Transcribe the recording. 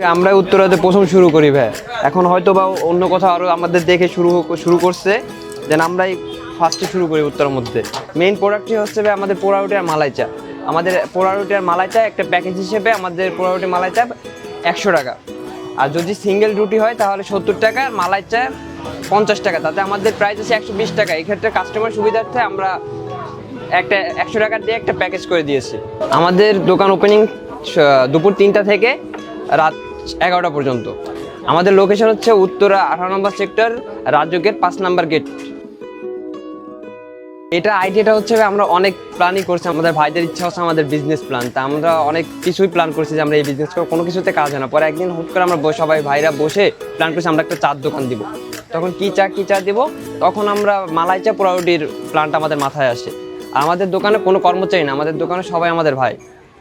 আমরা উত্তরাতে প্রথম শুরু করি ভাই, এখন হয়তো বা অন্য কোথাও আরো আমাদের দেখে শুরু করছে, দেন আমরাই ফার্স্টে শুরু করি উত্তরের মধ্যে। মেইন প্রোডাক্টই হচ্ছে ভাই আমাদের পোড়া রুটি আর মালাই চা। আমাদের পোড়া রুটি আর মালাই চা একটা প্যাকেজ হিসেবে আমাদের পোড়া রুটি মালাই চা 100 টাকা, আর যদি সিঙ্গেল রুটি হয় তাহলে 70 টাকা, আর মালাই চা 50 টাকা, তাতে আমাদের প্রাইস আছে 120 টাকা। এক্ষেত্রে কাস্টমার সুবিধার্থে আমরা একটা 100 টাকা দিয়ে একটা প্যাকেজ করে দিয়েছি। আমাদের দোকান ওপেনিং দুপুর 3টা থেকে রাত 11টা পর্যন্ত। আমাদের লোকেশন হচ্ছে উত্তরা 18 নম্বর সেক্টর, রাজ্য গেট 5 নম্বর গেট। এটা আইডিয়াটা হচ্ছে আমরা অনেক প্ল্যানই করছি, আমাদের ভাইদের ইচ্ছা হচ্ছে আমাদের বিজনেস প্ল্যান, তা আমরা অনেক কিছুই প্ল্যান করছি যে আমরা এই বিজনেস করবো, কোনো কিছুতে কাজ হয় না। পরে একদিন হুট করে আমরা সবাই ভাইরা বসে প্ল্যান করছি আমরা একটা চার দোকান দিব। তখন কি চা দিব, তখন আমরা মালাই চা পোড়া রুটির প্ল্যানটা আমাদের মাথায় আসে। আর আমাদের দোকানে কোনো কর্মচারী না, আমাদের দোকানে সবাই আমাদের ভাই।